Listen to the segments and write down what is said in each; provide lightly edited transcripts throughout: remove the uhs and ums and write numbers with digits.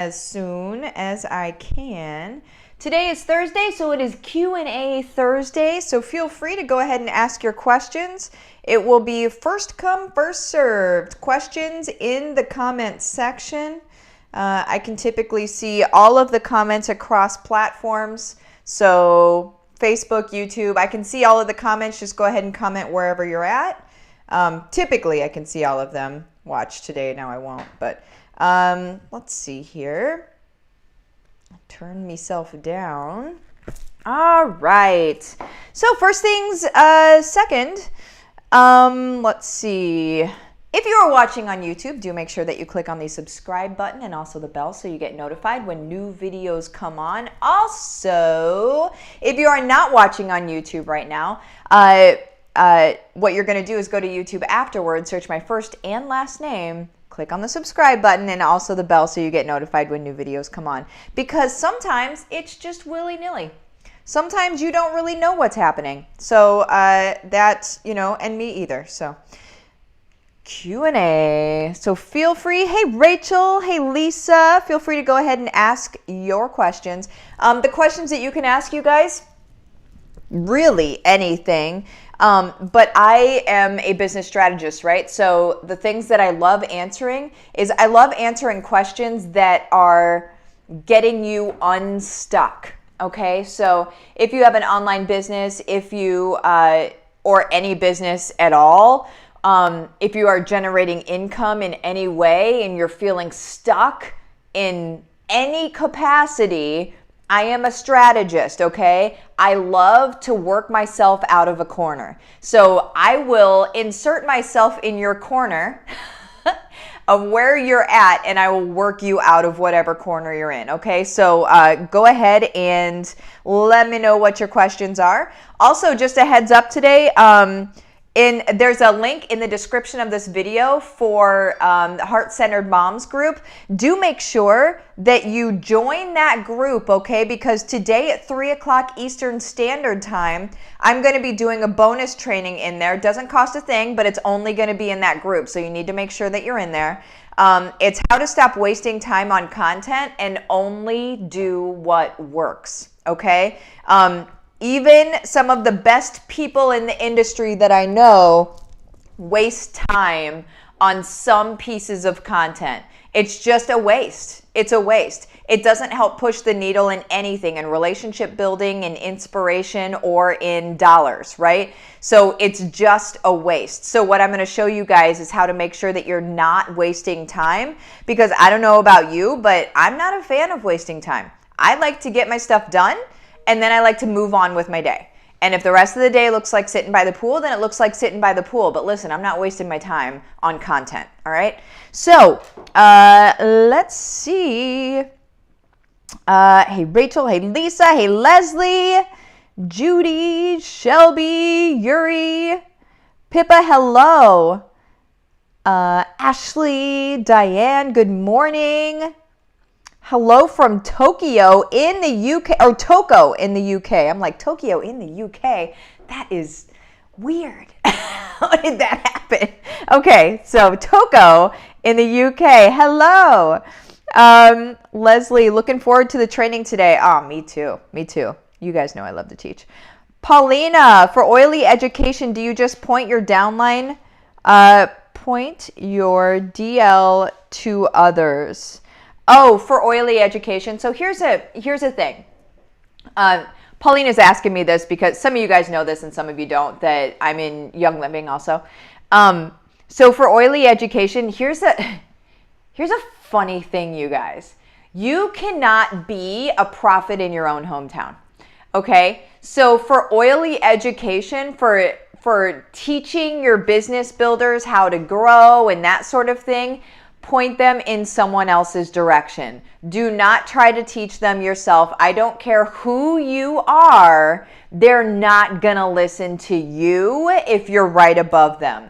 as soon as I can. Today is Thursday, so it is Q&A Thursday, so feel free to go ahead and ask your questions. It will be first come, first served. Questions in the comments section. I can typically see all of the comments across platforms, so Facebook, YouTube, I can see all of the comments. Just go ahead and comment wherever you're at. Typically, I can see all of them. Watch today, now I won't, but let's see here. Turn myself down. All right. So first things second, let's see. If you are watching on YouTube, do make sure that you click on the subscribe button and also the bell so you get notified when new videos come on. Also, if you are not watching on YouTube right now, what you're going to do is go to YouTube afterwards, search my first and last name, click on the subscribe button and also the bell so you get notified when new videos come on. Because sometimes it's just willy-nilly. Sometimes you don't really know what's happening. So that's, and me either. So Q&A. So feel free. Hey, Rachel. Hey, Lisa. Feel free to go ahead and ask your questions. The questions that you can ask, you guys, really anything. But I am a business strategist, right? So the things that I love answering is I love answering questions that are getting you unstuck. Okay. So if you have an online business, if you, or any business at all, if you are generating income in any way and you're feeling stuck in any capacity, I am a strategist, okay? I love to work myself out of a corner. So I will insert myself in your corner of where you're at and I will work you out of whatever corner you're in, okay? So go ahead and let me know what your questions are. Also, just a heads up today, there's a link in the description of this video for the Heart-Centered Moms group. Do make sure that you join that group, okay? Because today at 3 o'clock Eastern Standard Time, I'm going to be doing a bonus training in there. It doesn't cost a thing, but it's only going to be in that group. So you need to make sure that you're in there. It's how to stop wasting time on content and only do what works, okay? Even some of the best people in the industry that I know waste time on some pieces of content. It's just a waste. It's a waste. It doesn't help push the needle in anything, in relationship building, in inspiration, or in dollars, right? So it's just a waste. So what I'm going to show you guys is how to make sure that you're not wasting time, because I don't know about you, but I'm not a fan of wasting time. I like to get my stuff done, and then I like to move on with my day. And if the rest of the day looks like sitting by the pool, then it looks like sitting by the pool. But listen, I'm not wasting my time on content, all right? So let's see. Hey, Rachel. Hey, Lisa. Hey, Leslie. Judy. Shelby. Yuri. Pippa, hello. Ashley. Diane, good morning. Hello from Tokyo in the UK, or Toko in the UK. I'm like, Tokyo in the UK? That is weird. How did that happen? Okay, so Toko in the UK. Hello. Leslie, looking forward to the training today. Oh, me too. Me too. You guys know I love to teach. Paulina, for oily education, do you just point your downline, point your DL to others? Oh, for oily education. So here's a thing. Paulina's asking me this because some of you guys know this and some of you don't, that I'm in Young Living also. So for oily education, here's a funny thing, you guys. You cannot be a prophet in your own hometown. Okay? So for oily education, for teaching your business builders how to grow and that sort of thing, point them in someone else's direction. Do not try to teach them yourself. I don't care who you are. They're not going to listen to you if you're right above them.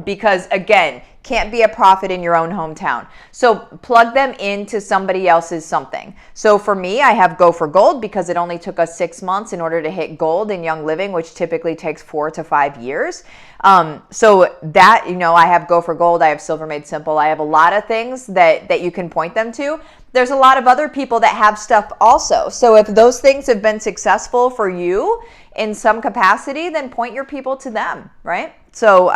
Because again, Can't be a profit in your own hometown. So plug them into somebody else's something. So for me, I have Go for Gold because it only took us 6 months in order to hit gold in Young Living, which typically takes 4 to 5 years. So that, I have Go for Gold, I have Silver Made Simple, I have a lot of things that you can point them to. There's a lot of other people that have stuff also. So if those things have been successful for you in some capacity, then point your people to them, right? So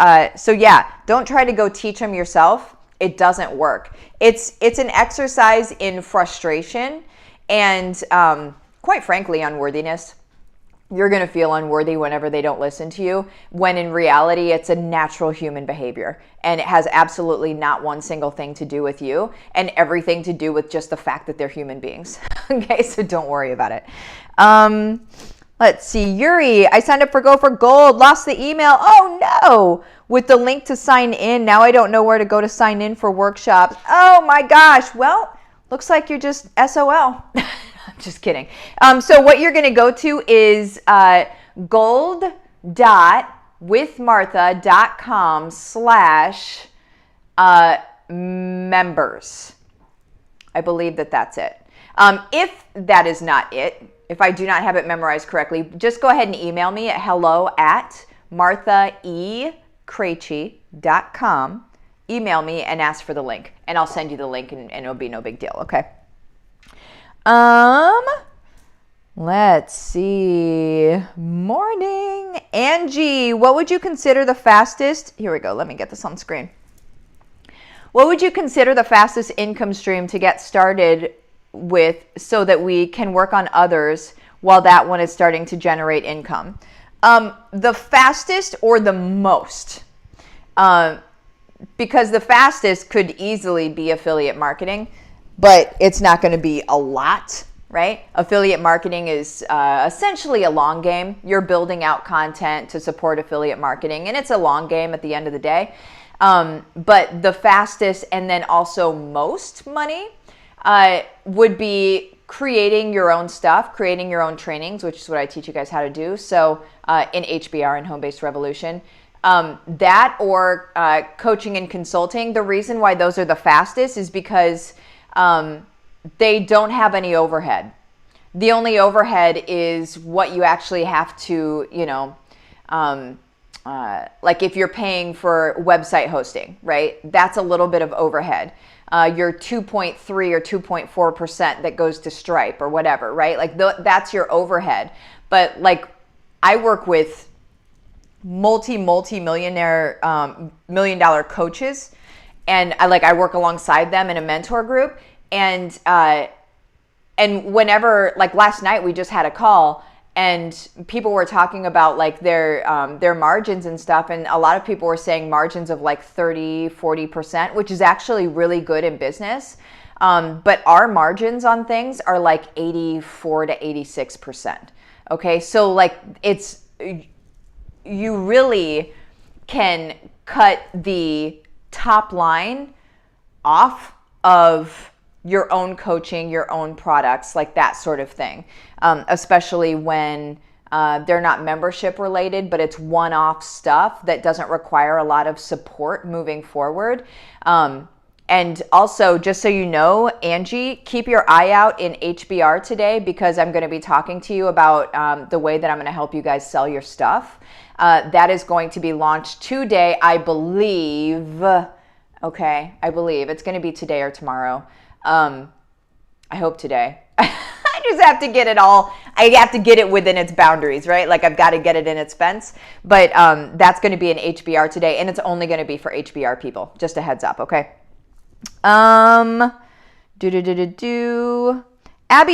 yeah, don't try to go teach them yourself. It doesn't work. It's an exercise in frustration and quite frankly, unworthiness. You're going to feel unworthy whenever they don't listen to you, when in reality, it's a natural human behavior. And it has absolutely not one single thing to do with you and everything to do with just the fact that they're human beings. Okay, so don't worry about it. Let's see, Yuri, I signed up for Go for Gold, lost the email. Oh no, with the link to sign in. Now I don't know where to go to sign in for workshops. Oh my gosh. Well, looks like you're just SOL. I'm just kidding. So what you're going to go to is gold.withmartha.com/members. I believe that's it. If that is not it, if I do not have it memorized correctly, just go ahead and email me at hello@marthaekrejci.com. Email me and ask for the link, and I'll send you the link, and it'll be no big deal, okay? Let's see. Morning. Angie, what would you consider the fastest? Here we go. Let me get this on screen. What would you consider the fastest income stream to get started with so that we can work on others while that one is starting to generate income? The fastest or the most? Because the fastest could easily be affiliate marketing, but it's not going to be a lot, right? Affiliate marketing is essentially a long game. You're building out content to support affiliate marketing, and it's a long game at the end of the day. But the fastest and then also most money would be creating your own stuff, creating your own trainings, which is what I teach you guys how to do. So in HBR and Home-Based Revolution, that or coaching and consulting. The reason why those are the fastest is because they don't have any overhead. The only overhead is what you actually have to, like if you're paying for website hosting, right? That's a little bit of overhead. Your 2.3 or 2.4% that goes to Stripe or whatever, right? Like that's your overhead. But like I work with multi-millionaire, $1 million coaches, and I work alongside them in a mentor group. And whenever, like last night, we just had a call and people were talking about like their margins and stuff. And a lot of people were saying margins of like 30-40%, which is actually really good in business. But our margins on things are like 84 to 86%. Okay. So like you really can cut the top line off of your own coaching, your own products, like that sort of thing, especially when they're not membership related, but it's one-off stuff that doesn't require a lot of support moving forward. And also, just so you know, Angie, keep your eye out in HBR today because I'm going to be talking to you about the way that I'm going to help you guys sell your stuff. That is going to be launched today, I believe. Okay, I believe it's going to be today or tomorrow. I hope today. I just have to get it all. I have to get it within its boundaries, right? Like I've got to get it in its fence. But that's going to be an HBR today, and it's only going to be for HBR people. Just a heads up, okay? Abby,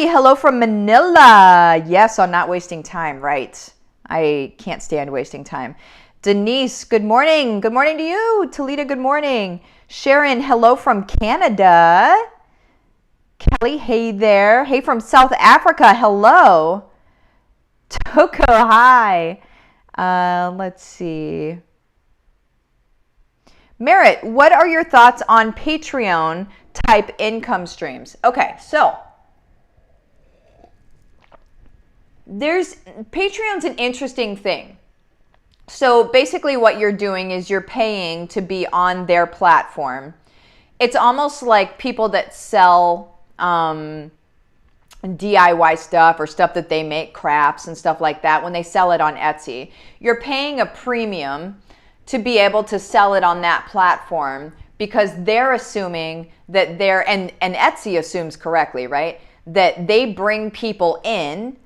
hello from Manila. Yes, on not wasting time, right? I can't stand wasting time. Denise, good morning. Good morning to you. Talita, good morning. Sharon, hello from Canada. Kelly, hey there. Hey from South Africa, hello. Toko, hi. Let's see. Merritt, what are your thoughts on Patreon type income streams? Okay, so Patreon's an interesting thing. So basically what you're doing is you're paying to be on their platform. It's almost like people that sell DIY stuff or stuff that they make, crafts and stuff like that, when they sell it on Etsy. You're paying a premium to be able to sell it on that platform because they're assuming that and Etsy assumes correctly, right? That they bring people in,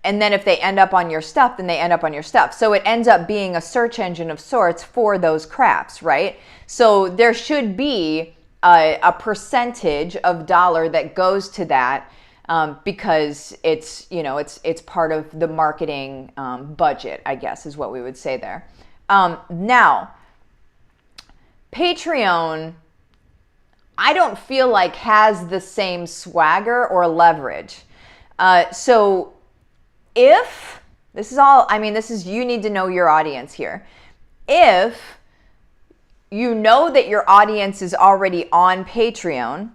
and then if they end up on your stuff, then they end up on your stuff. So it ends up being a search engine of sorts for those crafts, right? So there should be a percentage of dollar that goes to that because it's, you know, it's part of the marketing budget, I guess is what we would say there. Now, Patreon, I don't feel like has the same swagger or leverage. So if, this is all, I mean, this is, you need to know your audience here. If you know that your audience is already on Patreon,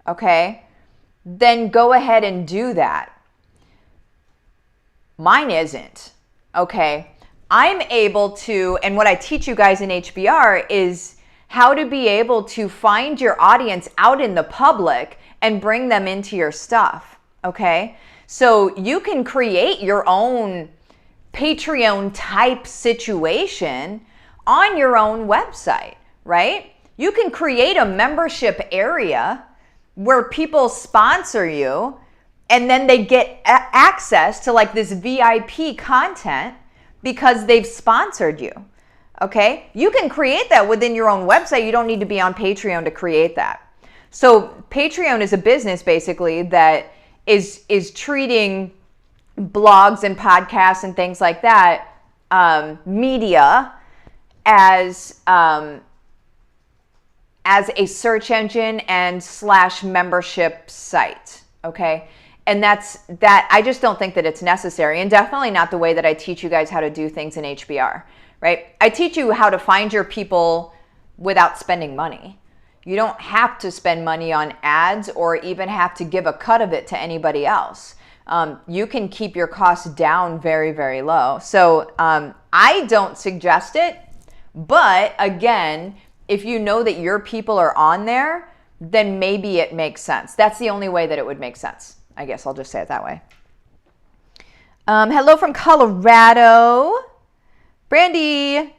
okay, then go ahead and do that. Mine isn't, okay? I'm able to, and what I teach you guys in HBR is how to be able to find your audience out in the public and bring them into your stuff, okay? So you can create your own Patreon type situation on your own website, right? You can create a membership area where people sponsor you and then they get access to like this VIP content because they've sponsored you, okay? You can create that within your own website. You don't need to be on Patreon to create that. So Patreon is a business basically that is treating blogs and podcasts and things like that, media, as a search engine and / membership site, okay? And that I just don't think that it's necessary, and definitely not the way that I teach you guys how to do things in HBR, right? I teach you how to find your people without spending money. You don't have to spend money on ads or even have to give a cut of it to anybody else. You can keep your costs down very, very low. So I don't suggest it, but again, if you know that your people are on there, then maybe it makes sense. That's the only way that it would make sense. I guess I'll just say it that way. Hello from Colorado. Brandy.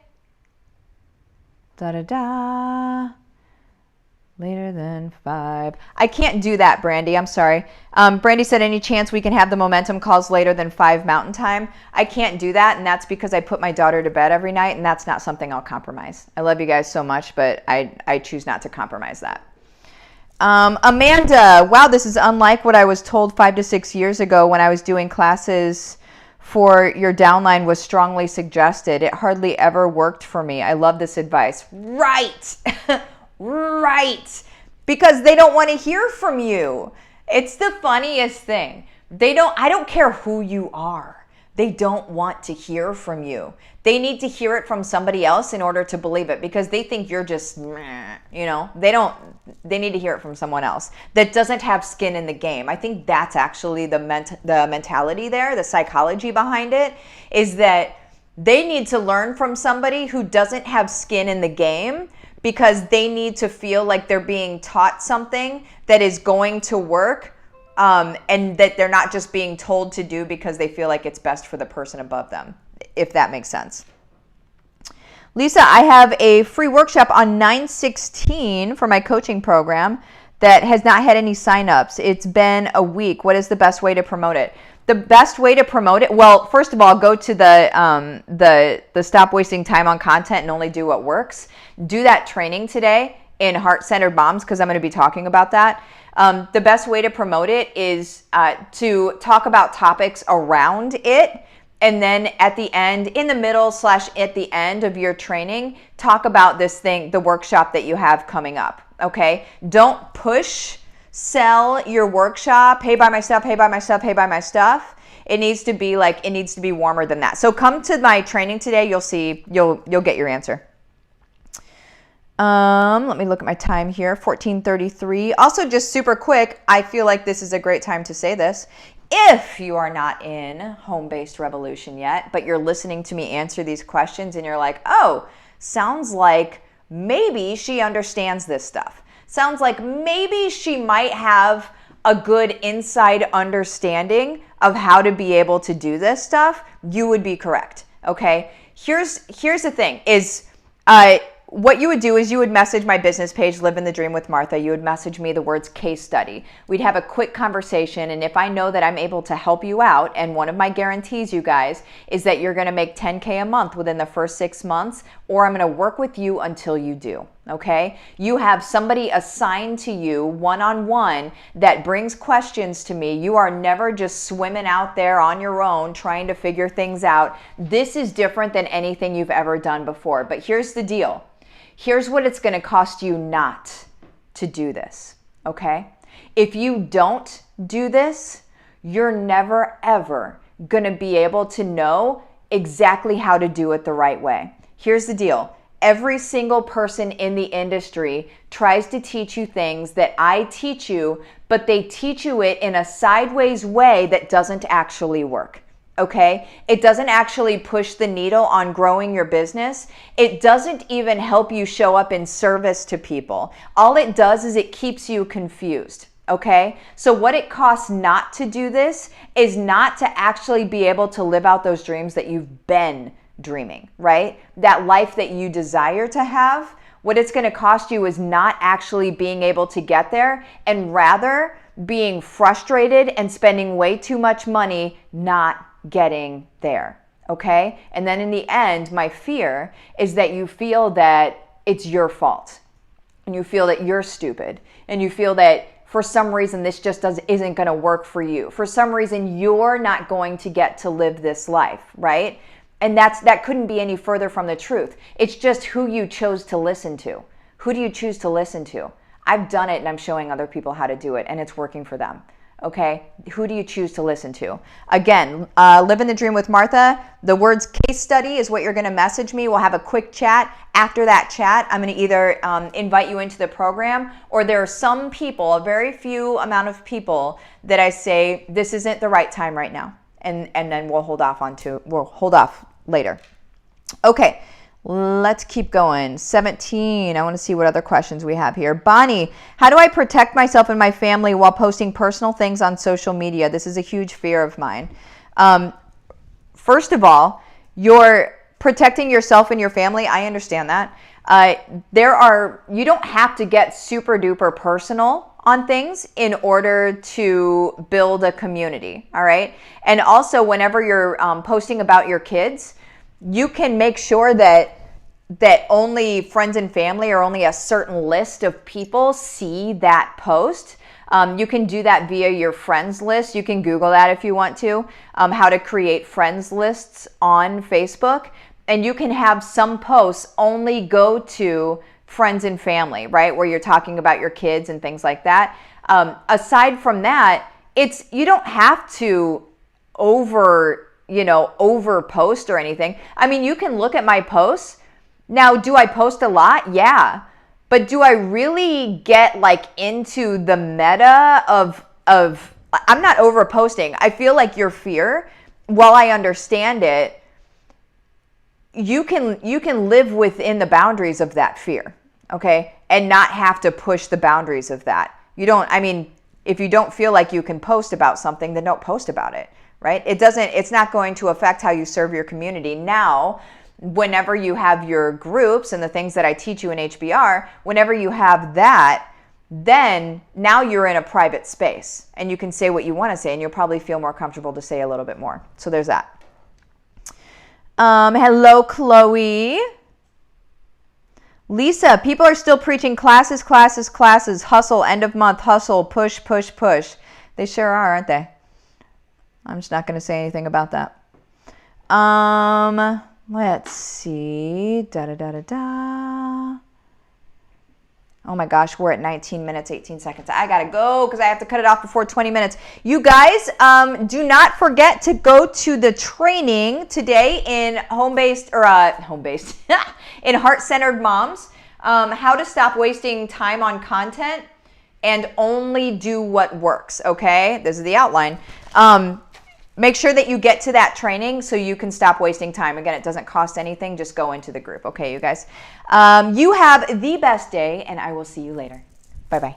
Da-da-da. Later than 5. I can't do that, Brandy. I'm sorry. Brandy said, any chance we can have the momentum calls later than 5 Mountain Time? I can't do that, and that's because I put my daughter to bed every night, and that's not something I'll compromise. I love you guys so much, but I choose not to compromise that. Amanda, wow, this is unlike what I was told 5 to 6 years ago when I was doing classes for your downline was strongly suggested. It hardly ever worked for me. I love this advice. Right. Right. Because they don't want to hear from you. It's the funniest thing. I don't care who you are. They don't want to hear from you. They need to hear it from somebody else in order to believe it because they think you're just, you know, they need to hear it from someone else that doesn't have skin in the game. I think that's actually the mentality there, the psychology behind it, is that they need to learn from somebody who doesn't have skin in the game because they need to feel like they're being taught something that is going to work, and that they're not just being told to do because they feel like it's best for the person above them, if that makes sense. Lisa, I have a free workshop on 9/16 for my coaching program that has not had any signups. It's been a week. What is the best way to promote it? The best way to promote it, well, first of all, go to the Stop Wasting Time on Content and Only Do What Works. Do that training today in Heart-Centered Moms because I'm going to be talking about that. The best way to promote it is to talk about topics around it, and then at the end, in the middle / at the end of your training, talk about this thing, the workshop that you have coming up, okay? Don't sell your workshop, hey, buy my stuff, hey, buy my stuff, hey, buy my stuff. It needs to be warmer than that. So come to my training today, you'll get your answer. Let me look at my time here, 14:33. Also, just super quick, I feel like this is a great time to say this. if you are not in home-based revolution yet, but you're listening to me answer these questions and you're like, oh, sounds like maybe she understands this stuff. Sounds like maybe she might have a good inside understanding of how to be able to do this stuff, you would be correct, okay? Here's the thing is, what you would do is you would message my business page, Livin the Dream with Martha. You would message me the words case study. We'd have a quick conversation, and if I know that I'm able to help you out, and one of my guarantees, you guys, is that you're going to make $10K a month within the first 6 months, or I'm going to work with you until you do, okay? You have somebody assigned to you one-on-one that brings questions to me. You are never just swimming out there on your own trying to figure things out. This is different than anything you've ever done before. But here's the deal. Here's what it's going to cost you not to do this, okay? If you don't do this, you're never, ever going to be able to know exactly how to do it the right way. Here's the deal. Every single person in the industry tries to teach you things that I teach you, but they teach you it in a sideways way that doesn't actually work. Okay? It doesn't actually push the needle on growing your business. It doesn't even help you show up in service to people. All it does is it keeps you confused. Okay? So what it costs not to do this is not to actually be able to live out those dreams that you've been dreaming, right? That life that you desire to have. What it's going to cost you is not actually being able to get there, and rather being frustrated and spending way too much money not getting there, okay? And then in the end, my fear is that you feel that it's your fault, and you feel that you're stupid, and you feel that for some reason this just isn't going to work for you. For some reason you're not going to get to live this life, right? And that couldn't be any further from the truth. It's just who you chose to listen to. Who do you choose to listen to? I've done it and I'm showing other people how to do it, and it's working for them. Okay, who do you choose to listen to? Again, Livin the Dream with Martha. The words case study is what you're going to message me. We'll have a quick chat. After that chat, I'm going to either invite you into the program, or there are some people, a very few amount of people, that I say this isn't the right time right now, and then we'll hold off later. Okay. Let's keep going. 17. I want to see what other questions we have here. Bonnie, how do I protect myself and my family while posting personal things on social media? This is a huge fear of mine. First of all, you're protecting yourself and your family. I understand that. You don't have to get super duper personal on things in order to build a community. All right. And also, whenever you're posting about your kids, you can make sure that only friends and family, or only a certain list of people, see that post. You can do that via your friends list. You can Google that if you want to, how to create friends lists on Facebook. And you can have some posts only go to friends and family, right? Where you're talking about your kids and things like that. Aside from that, you don't have to over post or anything. I mean, you can look at my posts. Now, do I post a lot? Yeah. But do I really get into the meta of I'm not over posting. I feel like your fear, while I understand it, you can live within the boundaries of that fear, okay? And not have to push the boundaries of that. If you don't feel like you can post about something, then don't post about it. Right? It's not going to affect how you serve your community. Now, whenever you have your groups and the things that I teach you in HBR, whenever you have that, then now you're in a private space and you can say what you want to say, and you'll probably feel more comfortable to say a little bit more. So there's that. Hello, Chloe. Lisa, people are still preaching classes, hustle, end of month, hustle, push. They sure are, aren't they? I'm just not going to say anything about that. Let's see. Oh my gosh, we're at 19 minutes, 18 seconds. I got to go because I have to cut it off before 20 minutes. You guys, do not forget to go to the training today in in Heart-Centered Moms. How to stop wasting time on content and only do what works, okay? This is the outline. Make sure that you get to that training so you can stop wasting time. Again, it doesn't cost anything. Just go into the group, okay, you guys? You have the best day, and I will see you later. Bye-bye.